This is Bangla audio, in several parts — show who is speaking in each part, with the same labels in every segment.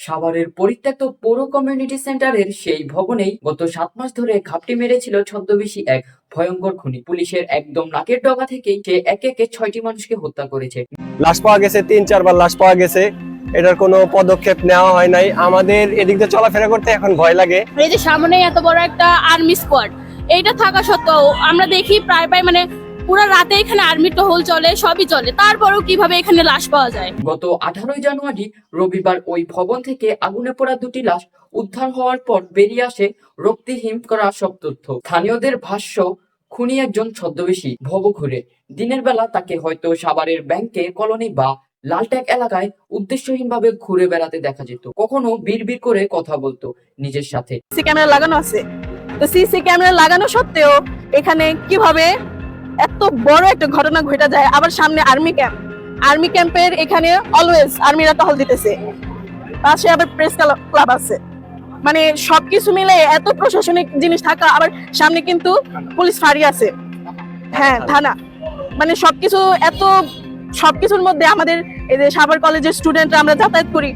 Speaker 1: সাভারের পরিত্যক্ত পৌর কমিউনিটি সেন্টারের সেই ভবনেই গত 7 মাস ধরে ঘাপটি মেরেছিল ছদ্মবেশী এক ভয়ঙ্কর খুনি। পুলিশের একদম নাকের ডগা থেকেই সে একে একে 6টি মানুষকে হত্যা করেছে।
Speaker 2: লাশ পাওয়া গেছে, 3-4 বার লাশ পাওয়া গেছে। এটার কোনো পদক্ষেপ নেওয়া হয় নাই। আমাদের এদিক দিয়ে চলাফেরা করতে এখন ভয় লাগে।
Speaker 3: এই যে সামনে এত বড় একটা আর্মি স্কোয়াড, এইটা থাকা সত্ত্বেও আমরা দেখি প্রায় মানে পুরো রাতে এখানে আর্মি টহল চলে, সবই চলে, তারপরেও কিভাবে এখানে লাশ পাওয়া যায়।
Speaker 1: গত 18 জানুয়ারি রবিবার ওই ভবন থেকে আগুনে পোড়া 2টি লাশ উদ্ধার হওয়ার পর বেরিয়ে আসে রক্তিহীন করা সব তথ্য। স্থানীয়দের ভাষ্য, খুনি একজন ছদ্মবেশী ভবঘুরে। দিনের বেলা তাকে হয়তো সাভারের ব্যাংকে কলোনি বা লালট্যাগ এলাকায় উদ্দেশ্যহীনভাবে ঘুরে বেড়াতে দেখা যেত। কখনো বিড়বিড় করে কথা বলতো নিজের সাথে।
Speaker 4: সিসি ক্যামেরা লাগানো আছে, তো সিসি ক্যামেরা লাগানো সত্ত্বেও এখানে কিভাবে এত বড় একটা ঘটনা ঘটে যায়। আবার সামনে আর্মি ক্যাম্পের এখানে অলওয়েজ আর্মিরা টহল দিতেছে, পাশে আবার প্রেস ক্লাব আছে। মানে সবকিছু মিলে এত প্রশাসনিক জিনিস থাকা, আবার সামনে কিন্তু পুলিশ ফাঁড়ি আছে, হ্যাঁ থানা, মানে সবকিছুর মধ্যে আমাদের এই যে সাভার কলেজের স্টুডেন্টরা আমরা যাতায়াত করি,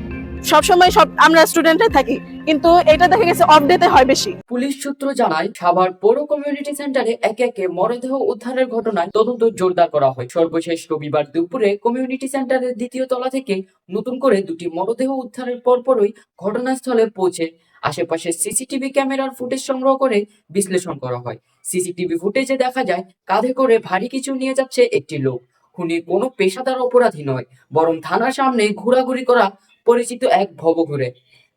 Speaker 4: সবসময় আমরা স্টুডেন্টরাই থাকি, কিন্তু এটা দেখা গেছে অফ ডেতে হয় বেশি।
Speaker 1: পুলিশ সূত্র জানায়, সাভার পৌর কমিউনিটি সেন্টারে একে একে মরদেহ উদ্ধারের ঘটনায় তদন্ত জোরদার করা হয়। সর্বশেষ রবিবার দুপুরে কমিউনিটি সেন্টারের 2য় তলা থেকে নতুন করে 2টি মরদেহ উদ্ধারের পরপরই ঘটনাস্থলে পৌঁছে আশেপাশের সিসিটিভি ক্যামেরার ফুটেজ সংগ্রহ করে বিশ্লেষণ করা হয়। সিসিটিভি ফুটেজে দেখা যায় কাঁধে করে ভারী কিছু নিয়ে যাচ্ছে একটি লোক। খুনি কোনো পেশাদার অপরাধী নয়, বরং থানার সামনে ঘোরাঘুরি করা পরিচিত এক ভবঘুরে।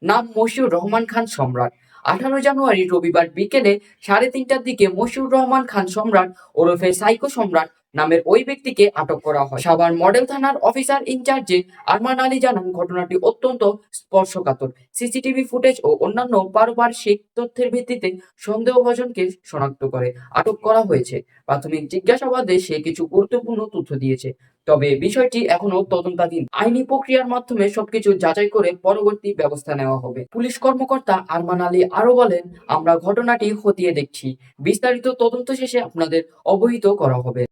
Speaker 1: নাম মশিউর রহমান খান সম্রাট। 18 জানুয়ারি রবিবার বিকেলে 3:30টার দিকে মশিউর রহমান খান সম্রাট ওরফে সাইকো সম্রাট নামের ওই ব্যক্তিকে আটক করা হয়। সাভার মডেল থানার অফিসার ইনচার্জে আরমান আলী জানান, ঘটনাটি অত্যন্ত স্পর্শকাতর। সিসিটিভি ফুটেজ ও অন্যান্য পারিপার্শ্বিক তথ্যের ভিত্তিতে সন্দেহভাজনকে শনাক্ত করে আটক করা হয়েছে। প্রাথমিক জিজ্ঞাসাবাদে সে কিছু গুরুত্বপূর্ণ তথ্য দিয়েছে, তবে বিষয়টি এখনো তদন্তাধীন। আইনি প্রক্রিয়ার মাধ্যমে সবকিছু যাচাই করে পরবর্তী ব্যবস্থা নেওয়া হবে। পুলিশ কর্মকর্তা আরমান আলী আরো বলেন, আমরা ঘটনাটি খতিয়ে দেখছি, বিস্তারিত তদন্ত শেষে আপনাদের অবহিত করা হবে।